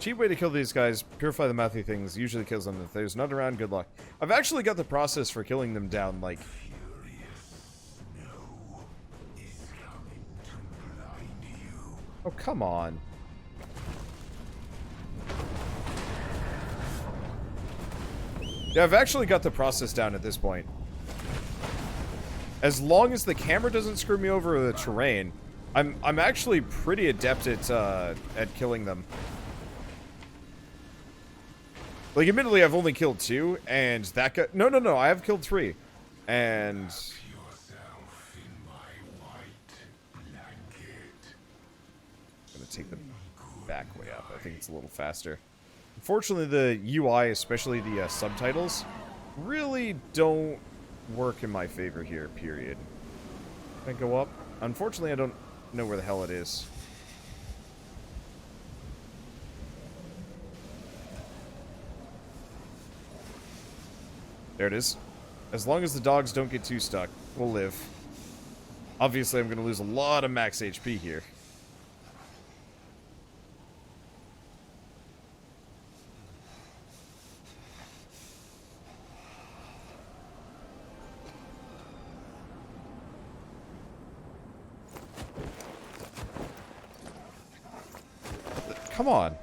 Cheap way to kill these guys. Purify the mouthy things. Usually kills them. If there's none around, good luck. I've actually got the process for killing them down, like... Oh, come on. Yeah, I've actually got the process down at this point. As long as the camera doesn't screw me over the terrain, I'm actually pretty adept at killing them. Like, admittedly, I've only killed 2, and that guy... No, I have killed 3. And... I'm gonna take the back way up. I think it's a little faster. Unfortunately, the UI, especially the subtitles, really don't work in my favor here, period. Can I go up? Unfortunately, I don't know where the hell it is. There it is. As long as the dogs don't get too stuck, we'll live. Obviously, I'm going to lose a lot of max HP here. Come on.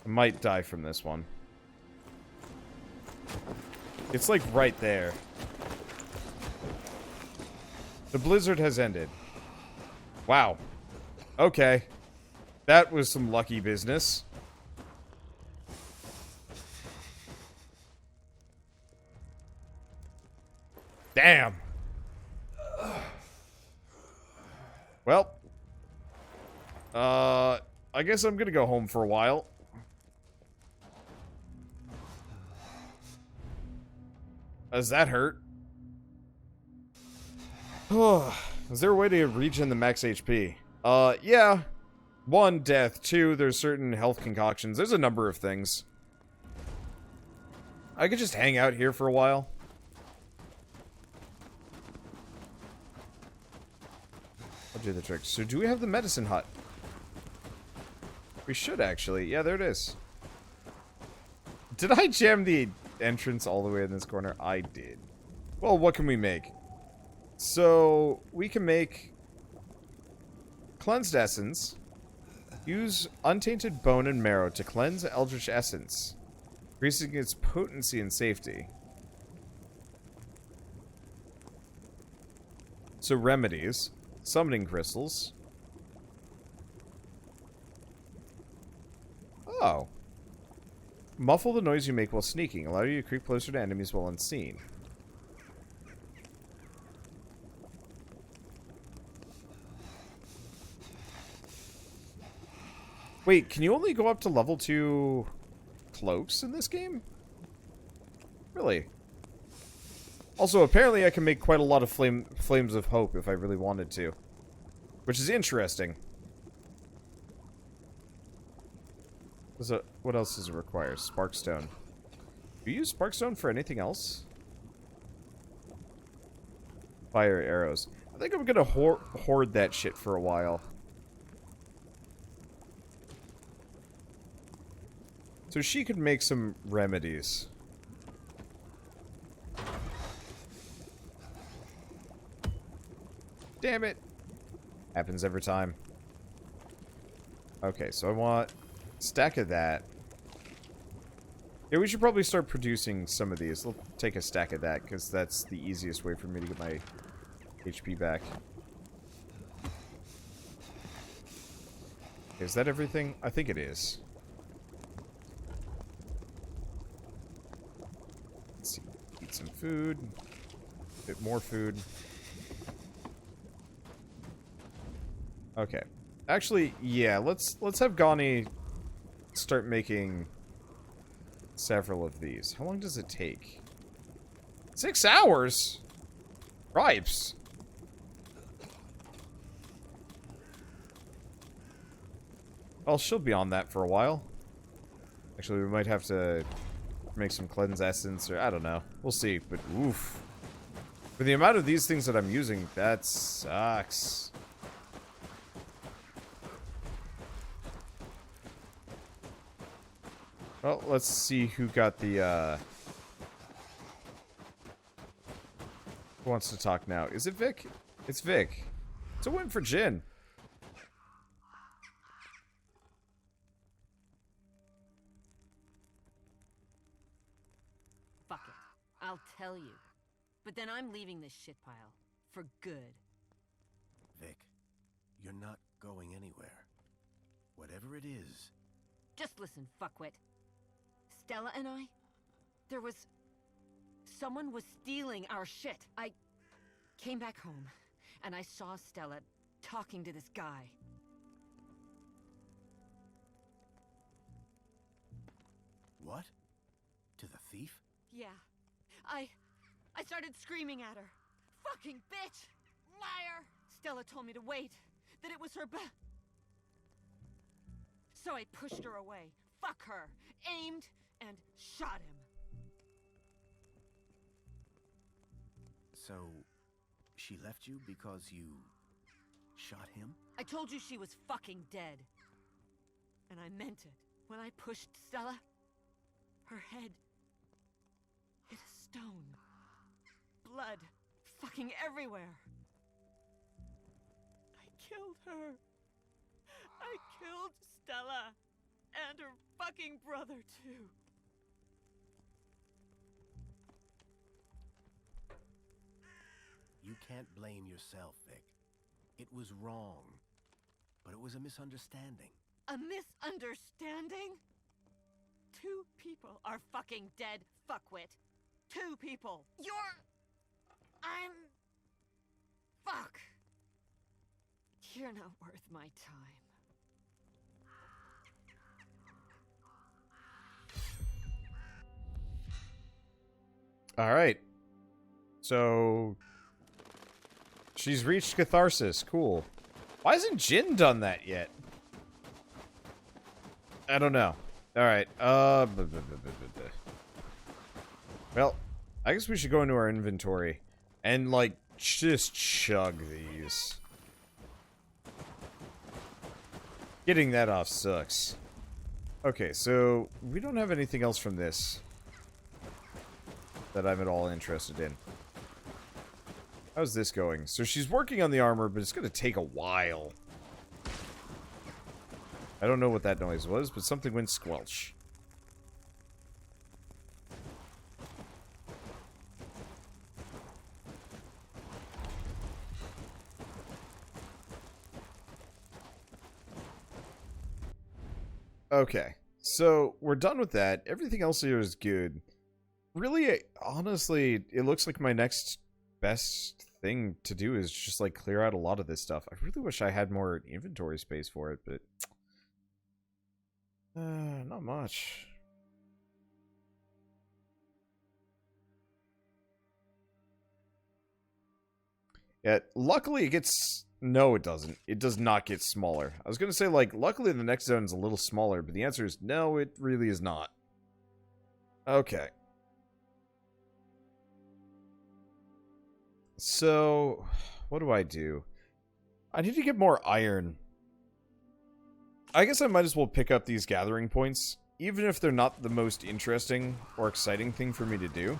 I might die from this one. It's like right there. The blizzard has ended. Wow. Okay. That was some lucky business. Damn. Well. I guess I'm gonna go home for a while. Does that hurt? Is there a way to regen the max HP? Yeah. 1, death. 2, there's certain health concoctions. There's a number of things. I could just hang out here for a while. I'll do the trick. So do we have the medicine hut? We should actually. Yeah, there it is. Did I jam the entrance all the way in this corner? I did. Well, what can we make? So we can make cleansed essence. Use untainted bone and marrow to cleanse Eldritch essence, increasing its potency and safety. So remedies, summoning crystals. Oh. Muffle the noise you make while sneaking. Allow you to creep closer to enemies while unseen. Wait, can you only go up to level 2 cloaks in this game? Really? Also, apparently I can make quite a lot of flames of hope if I really wanted to. Which is interesting. What else does it require? Sparkstone. Do you use Sparkstone for anything else? Fire arrows. I think I'm gonna hoard that shit for a while. So she could make some remedies. Damn it. Happens every time. Okay, so I want a stack of that. Yeah, we should probably start producing some of these. We'll take a stack of that, because that's the easiest way for me to get my HP back. Is that everything? I think it is. Let's see. Eat some food. A bit more food. Okay. Actually, yeah, let's have Gani start making several of these. How long does it take? 6 hours? Ripes. Well, she'll be on that for a while. Actually, we might have to make some cleanse essence, or I don't know. We'll see, but oof. For the amount of these things that I'm using, that sucks. Well, let's see who got the, who wants to talk now? Is it Vic? It's Vic. It's a win for Jin. Fuck it. I'll tell you. But then I'm leaving this shit pile. For good. Vic, you're not going anywhere. Whatever it is. Just listen, fuckwit. Stella and I... There was... Someone was stealing our shit. I came back home, and I saw Stella talking to this guy. What? To the thief? Yeah. I started screaming at her. Fucking bitch! Liar! Stella told me to wait. That it was her So I pushed her away. Fuck her. Aimed and shot him. So, she left you because you shot him? I told you she was fucking dead. And I meant it. When I pushed Stella, her head hit a stone. Blood fucking everywhere. I killed her. I killed Stella. And her fucking brother, too. You can't blame yourself, Vic. It was wrong. But it was a misunderstanding. A misunderstanding? 2 people are fucking dead, fuckwit. 2 people. I'm... Fuck. You're not worth my time. Alright. So... she's reached catharsis. Cool. Why hasn't Jin done that yet? I don't know. Alright. Well, I guess we should go into our inventory. And, like, just chug these. Getting that off sucks. Okay, so we don't have anything else from this that I'm at all interested in. How's this going? So she's working on the armor, but it's going to take a while. I don't know what that noise was, but something went squelch. Okay, so we're done with that. Everything else here is good. Really, honestly, it looks like my next best thing to do is just, like, clear out a lot of this stuff. I really wish I had more inventory space for it, but... not much. Yeah, luckily it gets... No, it doesn't. It does not get smaller. I was gonna say, like, luckily the next zone is a little smaller, but the answer is no, it really is not. Okay. So, what do? I need to get more iron. I guess I might as well pick up these gathering points, even if they're not the most interesting or exciting thing for me to do.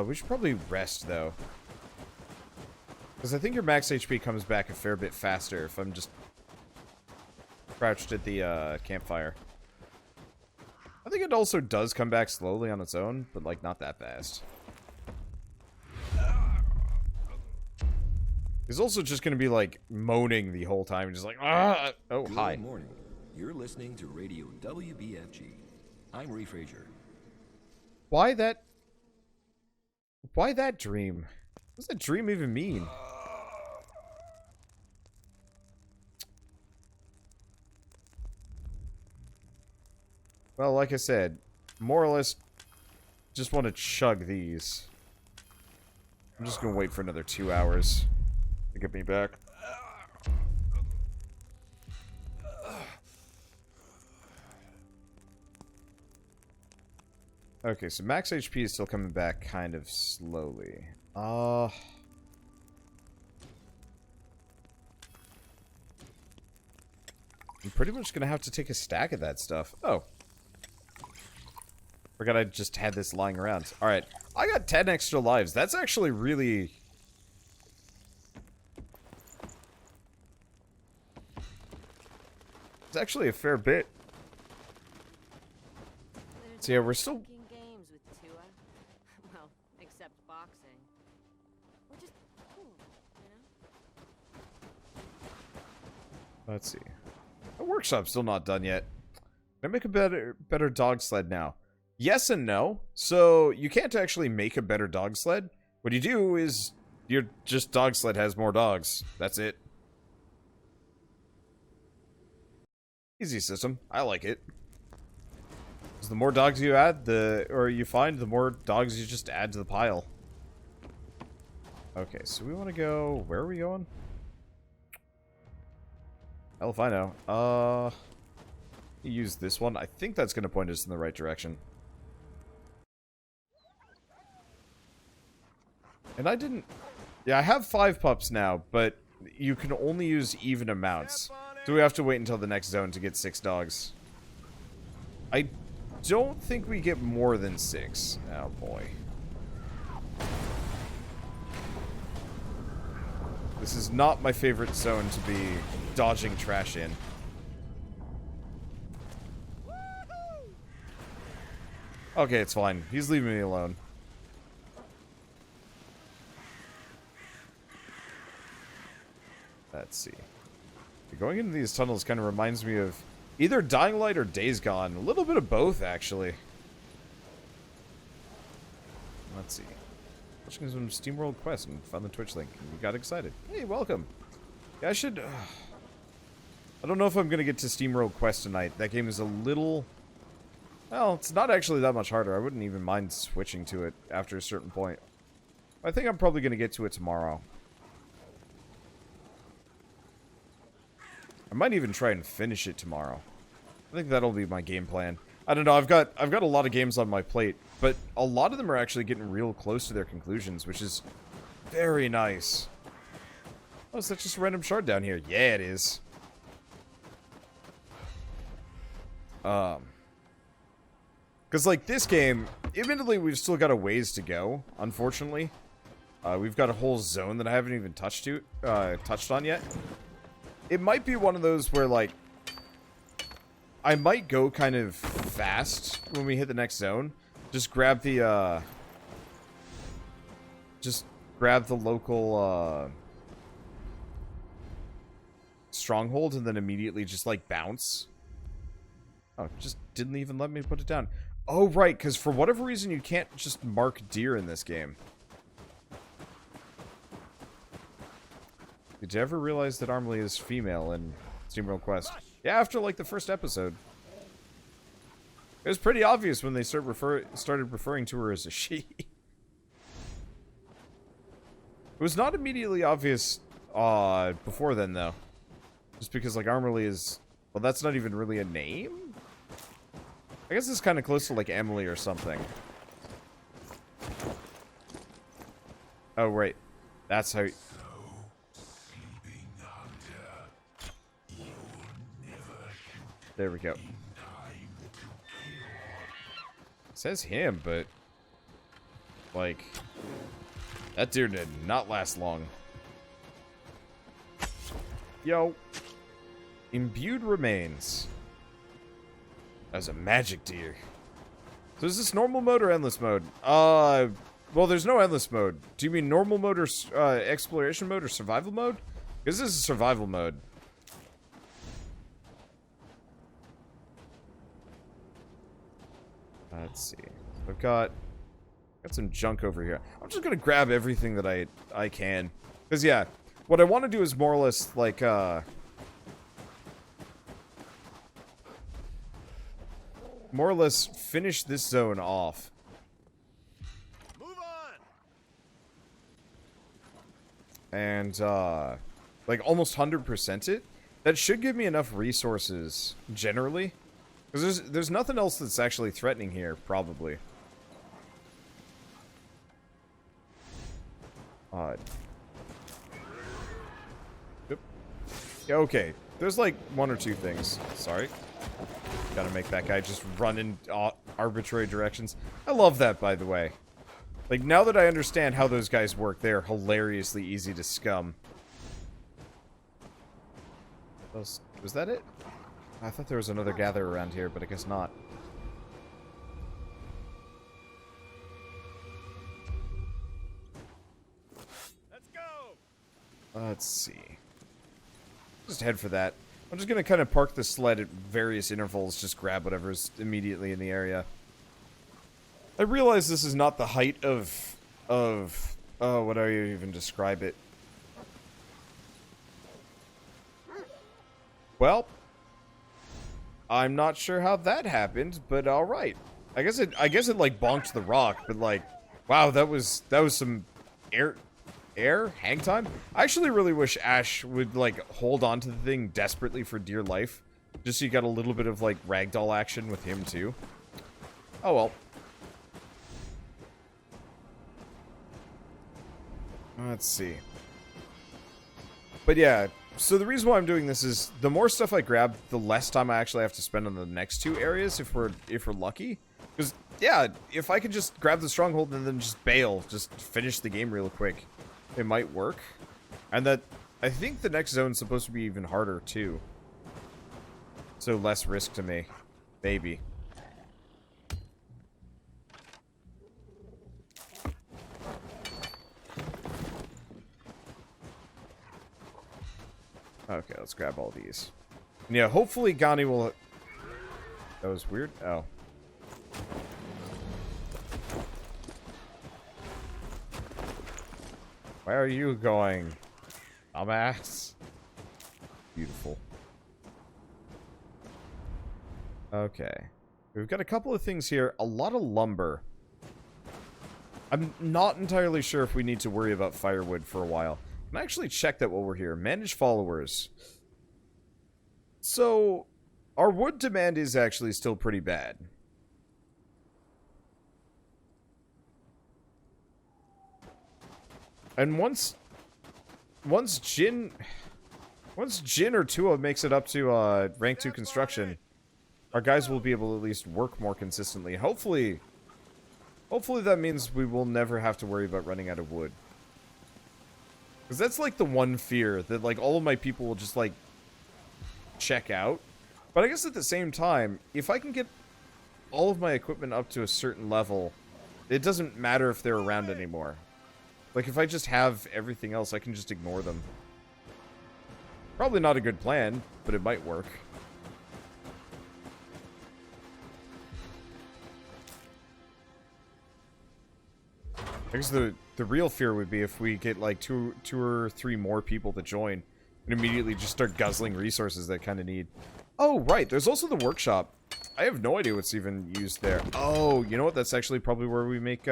We should probably rest, though. Because I think your max HP comes back a fair bit faster if I'm just crouched at the campfire. I think it also does come back slowly on its own, but, like, not that fast. He's also just going to be, like, moaning the whole time, just like, ah! Oh, hi. Good morning. You're listening to Radio WBFG. I'm Ray Frazier. Why that dream? What does that dream even mean? Well, like I said, more or less just want to chug these. I'm just going to wait for another 2 hours to get me back. Okay, so max HP is still coming back kind of slowly. I'm pretty much gonna have to take a stack of that stuff. Oh. Forgot I just had this lying around. Alright, I got 10 extra lives. That's actually really... It's actually a fair bit. So yeah, we're still... Games with Tua. Well, except boxing. Or just cool, you know? Let's see. The workshop's still not done yet. Can I make a better dog sled now? Yes and no. So, you can't actually make a better dog sled. What you do is, your just dog sled has more dogs. That's it. Easy system. I like it. Because the more dogs you add, you find, the more dogs you just add to the pile. Okay, so we want to go... Where are we going? Hell if I know. Use this one. I think that's going to point us in the right direction. And I didn't... Yeah, I have 5 pups now, but you can only use even amounts. So we have to wait until the next zone to get 6 dogs. I don't think we get more than 6. Oh, boy. This is not my favorite zone to be dodging trash in. Okay, it's fine. He's leaving me alone. Let's see. Going into these tunnels kind of reminds me of either Dying Light or Days Gone. A little bit of both, actually. Let's see. Watching some SteamWorld Quest and found the Twitch link. And we got excited. Hey, welcome. Yeah, I should... I don't know if I'm going to get to SteamWorld Quest tonight. That game is a little... Well, it's not actually that much harder. I wouldn't even mind switching to it after a certain point. I think I'm probably going to get to it tomorrow. I might even try and finish it tomorrow. I think that'll be my game plan. I don't know, I've got a lot of games on my plate, but a lot of them are actually getting real close to their conclusions, which is very nice. Oh, is that just a random shard down here? Yeah, it is. Because, like, this game, admittedly, we've still got a ways to go, unfortunately. We've got a whole zone that I haven't even touched on yet. It might be one of those where, like, I might go kind of fast when we hit the next zone. Just grab the, local, stronghold and then immediately just, like, bounce. Oh, just didn't even let me put it down. Oh, right, because for whatever reason you can't just mark deer in this game. Did you ever realize that Armley is female in SteamWorld Quest? Yeah, after, like, the first episode. It was pretty obvious when they started referring to her as a she. It was not immediately obvious before then, though. Just because, like, Armley is... Well, that's not even really a name? I guess it's kind of close to, like, Emily or something. Oh, right. That's how... There we go. It says him, but... Like... That deer did not last long. Yo. Imbued remains. As a magic deer. So is this normal mode or endless mode? Well, there's no endless mode. Do you mean normal mode or exploration mode or survival mode? Because this is survival mode. Let's see. I've got some junk over here. I'm just gonna grab everything that I can. Because, yeah, what I want to do is more or less, like, more or less finish this zone off. Move on. And, like, almost 100% it. That should give me enough resources, generally. Because there's nothing else that's actually threatening here, probably. Odd. Yep. Yeah, okay. There's like one or two things. Sorry. Gotta make that guy just run in arbitrary directions. I love that, by the way. Like, now that I understand how those guys work, they're hilariously easy to scum. Was that it? I thought there was another gather around here, but I guess not. Let's go. Let's see. Just head for that. I'm just gonna kind of park the sled at various intervals, just grab whatever's immediately in the area. I realize this is not the height of oh, what do I even describe it? Well, I'm not sure how that happened, but all right. I guess it like bonked the rock, but like, wow, that was some air hang time. I actually really wish Ash would like hold on to the thing desperately for dear life, just so you got a little bit of like ragdoll action with him too. Oh well. Let's see. But yeah, so the reason why I'm doing this is the more stuff I grab, the less time I actually have to spend on the next two areas if we're lucky. Because yeah, if I could just grab the stronghold and then just bail, just finish the game real quick, it might work. And that I think the next zone's supposed to be even harder too. So less risk to me. Maybe. Okay, let's grab all these. And yeah, hopefully Gani will... That was weird? Oh. Where are you going? Dumbass. Beautiful. Okay. We've got a couple of things here. A lot of lumber. I'm not entirely sure if we need to worry about firewood for a while. I'm actually check that while we're here. Manage followers. So, our wood demand is actually still pretty bad. And once Jin or Tua makes it up to rank 2 construction, our guys will be able to at least work more consistently. Hopefully that means we will never have to worry about running out of wood. Because that's, like, the one fear, that, like, all of my people will just, like, check out. But I guess at the same time, if I can get all of my equipment up to a certain level, it doesn't matter if they're around anymore. Like, if I just have everything else, I can just ignore them. Probably not a good plan, but it might work. I guess the real fear would be if we get like two or three more people to join and immediately just start guzzling resources that kind of need. Oh, right. There's also the workshop. I have no idea what's even used there. Oh, you know what? That's actually probably where we make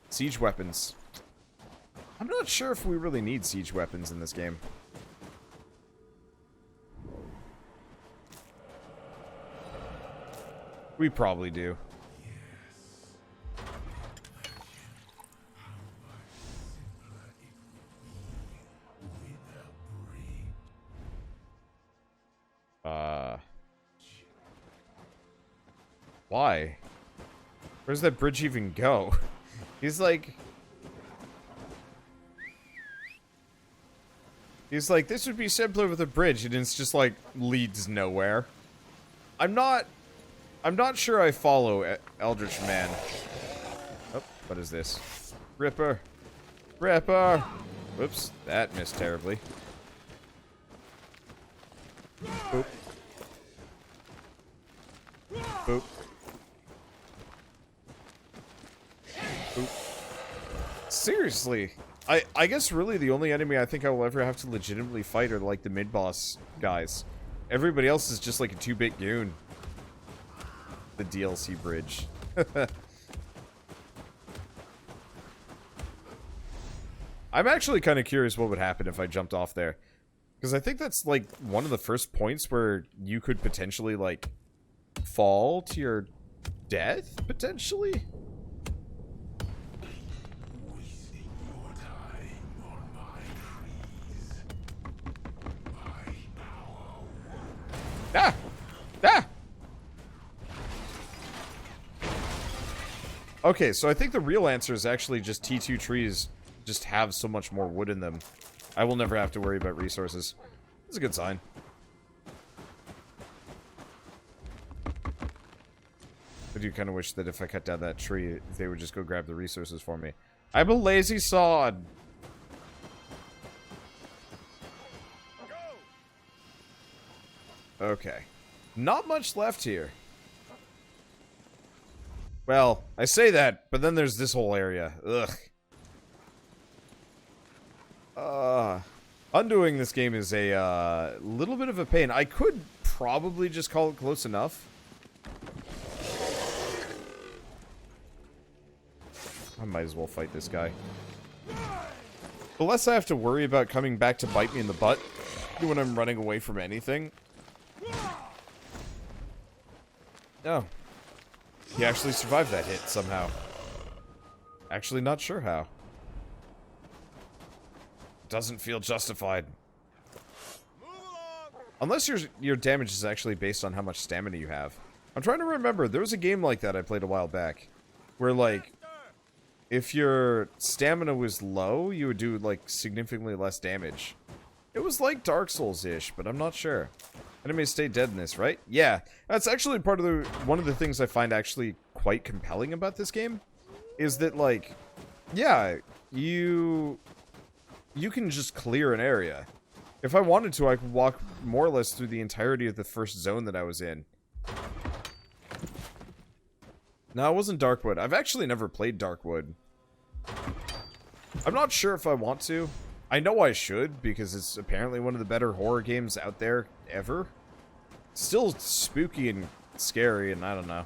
siege weapons. I'm not sure if we really need siege weapons in this game. We probably do. Why? Where's that bridge even go? He's like, this would be simpler with a bridge, and it's just like leads nowhere. I'm not sure I follow Eldritch Man. Oh, what is this? Ripper. Ripper. Whoops, that missed terribly. Boop. Boop. Boop. Seriously, I guess really the only enemy I think I will ever have to legitimately fight are like the mid-boss guys. Everybody else is just like a 2-bit goon. The DLC bridge. I'm actually kind of curious what would happen if I jumped off there. Because I think that's like one of the first points where you could potentially like fall to your death, potentially? Ah! Ah! Okay, so I think the real answer is actually just T2 trees just have so much more wood in them. I will never have to worry about resources. That's a good sign. I do kind of wish that if I cut down that tree, they would just go grab the resources for me. I'm a lazy sod. Okay. Not much left here. Well, I say that, but then there's this whole area. Ugh. Undoing this game is a little bit of a pain. I could probably just call it close enough. I might as well fight this guy. The less I have to worry about coming back to bite me in the butt when I'm running away from anything. Oh. He actually survived that hit somehow. Actually not sure how. Doesn't feel justified. Unless your damage is actually based on how much stamina you have. I'm trying to remember. There was a game like that I played a while back. Where, like, if your stamina was low, you would do, like, significantly less damage. It was like Dark Souls-ish, but I'm not sure. Enemies stay dead in this, right? Yeah. That's actually part of one of the things I find actually quite compelling about this game. Is that, like, yeah, you can just clear an area. If I wanted to, I could walk more or less through the entirety of the first zone that I was in. No, it wasn't Darkwood. I've actually never played Darkwood. I'm not sure if I want to. I know I should, because it's apparently one of the better horror games out there ever. Still spooky and scary, and I don't know.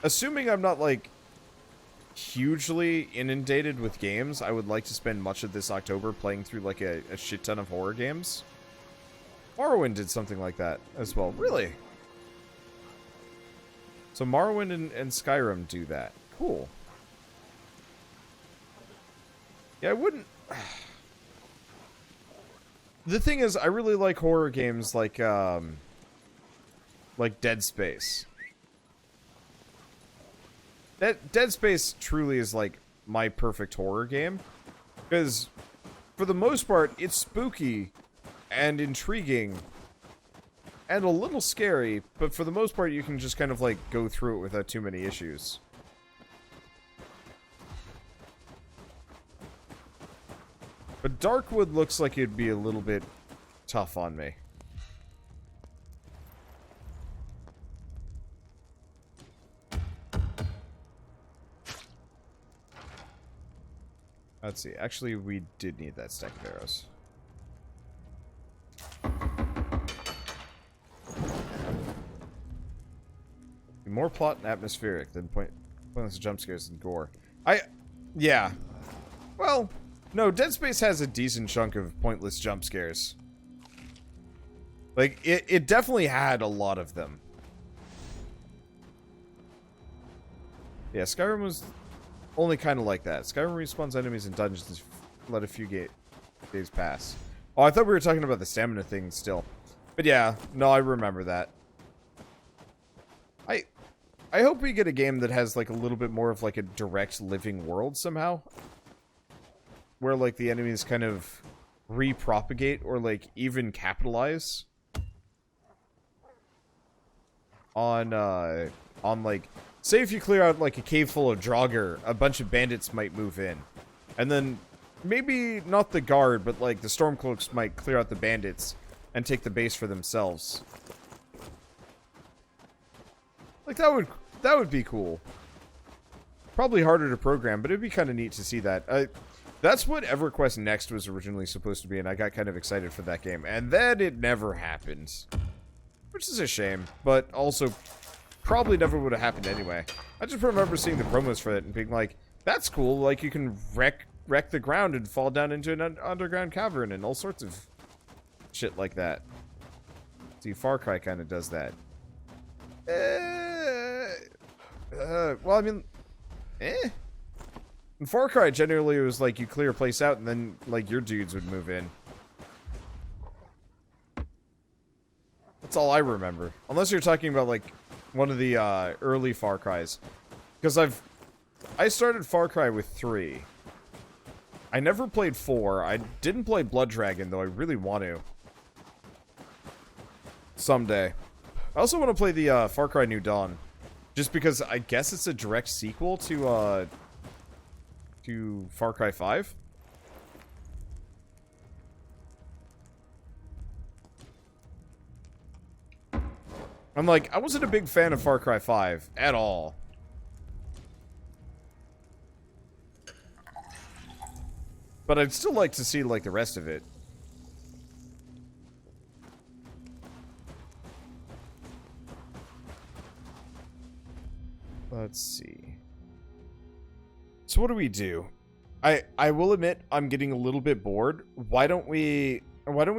Assuming I'm not, like, hugely inundated with games, I would like to spend much of this October playing through, like, a shit ton of horror games. Morrowind did something like that as well. Really? So Morrowind and Skyrim do that. Cool. Yeah, I wouldn't... The thing is, I really like horror games like Dead Space. Dead Space truly is, like, my perfect horror game. Because, for the most part, it's spooky and intriguing and a little scary, but for the most part, you can just kind of, like, go through it without too many issues. But Darkwood looks like it'd be a little bit tough on me. Let's see. Actually, we did need that stack of arrows. More plot and atmospheric than pointless jump scares and gore. Yeah. Well, no, Dead Space has a decent chunk of pointless jump scares. Like, it definitely had a lot of them. Yeah, Skyrim was only kind of like that. Skyrim respawns enemies in dungeons and let a few days pass. Oh, I thought we were talking about the stamina thing still. But yeah, no, I remember that. I hope we get a game that has, like, a little bit more of, like, a direct living world somehow. Where, like, the enemies kind of repropagate or, like, even capitalize on, like, say if you clear out, like, a cave full of Draugr, a bunch of bandits might move in. And then, maybe not the guard, but, like, the Stormcloaks might clear out the bandits and take the base for themselves. Like, that would be cool. Probably harder to program, but it'd be kind of neat to see that. That's what EverQuest Next was originally supposed to be, and I got kind of excited for that game. And then it never happened. Which is a shame, but also probably never would have happened anyway. I just remember seeing the promos for it and being like, that's cool, like you can wreck the ground and fall down into an underground cavern and all sorts of shit like that. See, Far Cry kind of does that. Well, I mean, in Far Cry, generally, it was like you clear a place out and then, like, your dudes would move in. That's all I remember. Unless you're talking about, like, one of the early Far Cries. Because I started Far Cry with 3. I never played 4. I didn't play Blood Dragon, though I really want to. Someday. I also want to play the Far Cry New Dawn. Just because I guess it's a direct sequel to Far Cry 5. I'm like, I wasn't a big fan of Far Cry 5 at all. But I'd still like to see, like, the rest of it. Let's see. So what do we do? I will admit I'm getting a little bit bored. Why don't we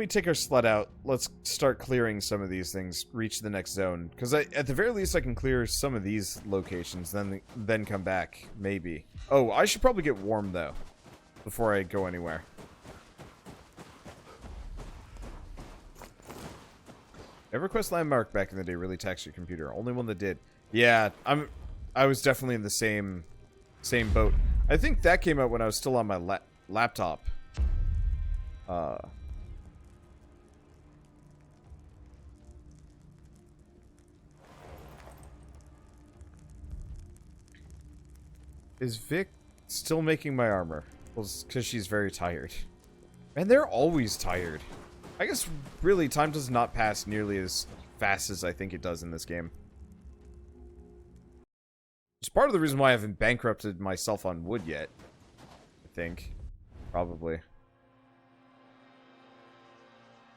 take our sled out? Let's start clearing some of these things, reach the next zone. Because at the very least I can clear some of these locations, then come back, maybe. Oh, I should probably get warm though, before I go anywhere. EverQuest Landmark back in the day really taxed your computer. Only one that did. Yeah, I was definitely in the same boat. I think that came out when I was still on my laptop. Is Vic still making my armor? Well, it's because she's very tired. And they're always tired. I guess, really, time does not pass nearly as fast as I think it does in this game. It's part of the reason why I haven't bankrupted myself on wood yet. I think. Probably.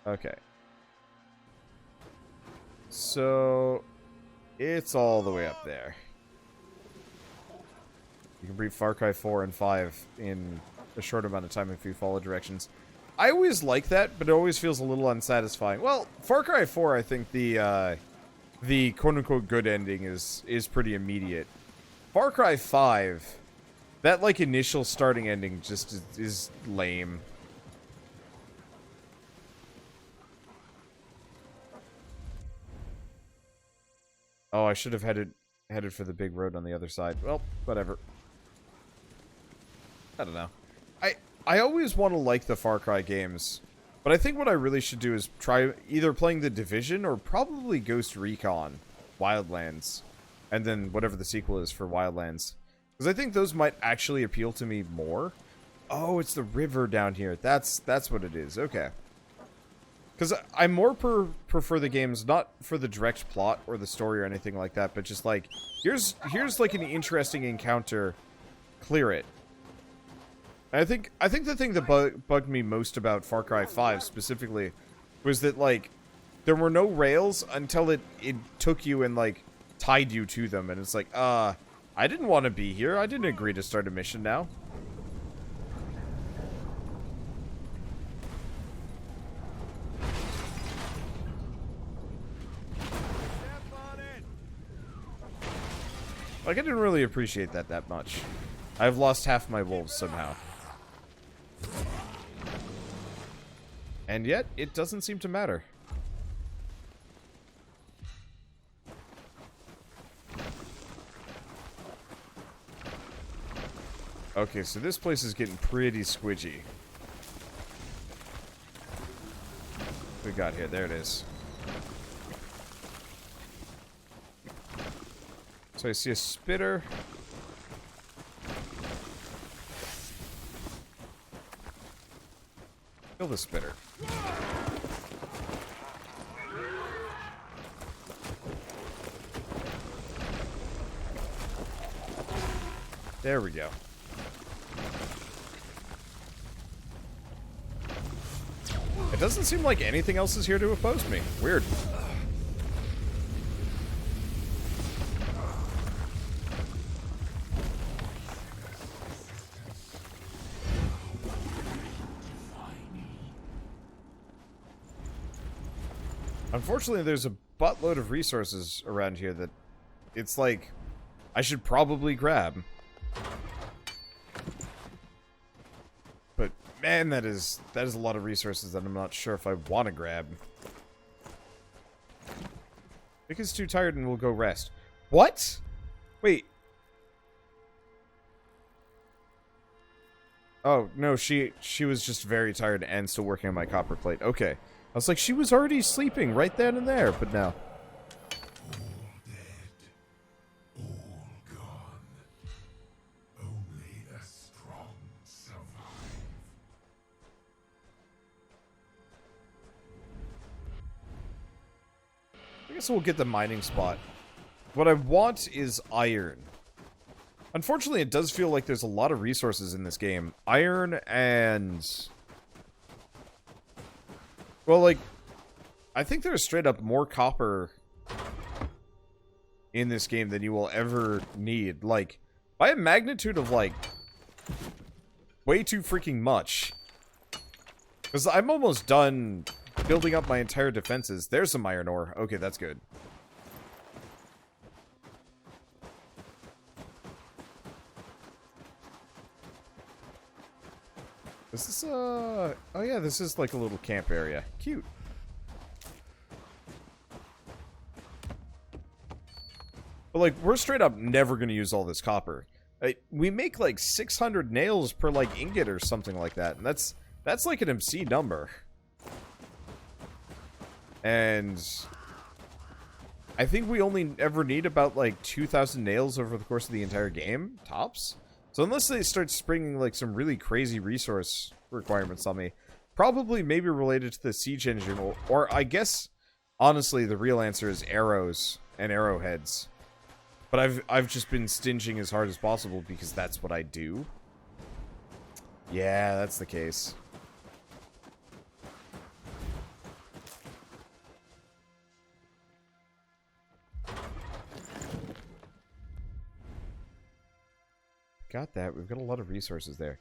Okay. So, it's all the way up there. You can beat Far Cry 4 and 5 in a short amount of time if you follow directions. I always like that, but it always feels a little unsatisfying. Well, Far Cry 4, I think the quote-unquote good ending is pretty immediate. Far Cry 5, that, like, initial starting ending just is lame. Oh, I should have headed for the big road on the other side. Well, whatever. I don't know. I always want to like the Far Cry games, but I think what I really should do is try either playing The Division or probably Ghost Recon Wildlands, and then whatever the sequel is for Wildlands. Because I think those might actually appeal to me more. Oh, it's the river down here. That's what it is. Okay. Because I more prefer the games, not for the direct plot or the story or anything like that, but just like, here's like an interesting encounter, clear it. I think the thing that bugged me most about Far Cry 5 specifically was that, like, there were no rails until it took you and, like, tied you to them, and it's like, I didn't want to be here. I didn't agree to start a mission now. Like, I didn't really appreciate that much. I've lost half my wolves somehow. And yet, it doesn't seem to matter. Okay, so this place is getting pretty squidgy. What we got here? There it is. So I see a spitter. Kill the spitter. There we go. It doesn't seem like anything else is here to oppose me. Weird. Unfortunately, there's a buttload of resources around here that it's like I should probably grab. But man, that is a lot of resources that I'm not sure if I want to grab. Vic is too tired and will go rest. What? Wait. Oh, no, she was just very tired and still working on my copper plate. Okay. I was like, she was already sleeping right then and there, but no. I guess we'll get the mining spot. What I want is iron. Unfortunately, it does feel like there's a lot of resources in this game. Iron and... Well, like... I think there's straight up more copper in this game than you will ever need. Like, by a magnitude of, like... way too freaking much. Because I'm almost done building up my entire defenses. There's some iron ore. Okay, that's good. Is this, oh yeah, this is like a little camp area. Cute. But, like, we're straight up never gonna use all this copper. We make, like, 600 nails per, like, ingot or something like that. And that's like an MC number. And I think we only ever need about, like, 2,000 nails over the course of the entire game, tops. So unless they start springing, like, some really crazy resource requirements on me, probably maybe related to the siege engine, or I guess, honestly, the real answer is arrows and arrowheads. But I've just been stinging as hard as possible because that's what I do. Yeah, that's the case. Got that. We've got a lot of resources there.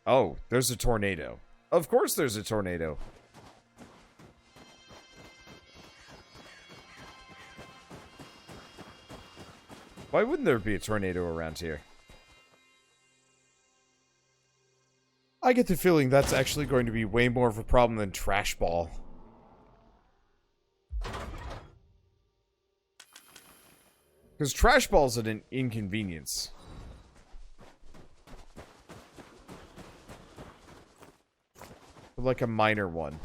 Oh, there's a tornado. Of course there's a tornado. Why wouldn't there be a tornado around here? I get the feeling that's actually going to be way more of a problem than trash ball. Because trash ball's an inconvenience. Like a minor one.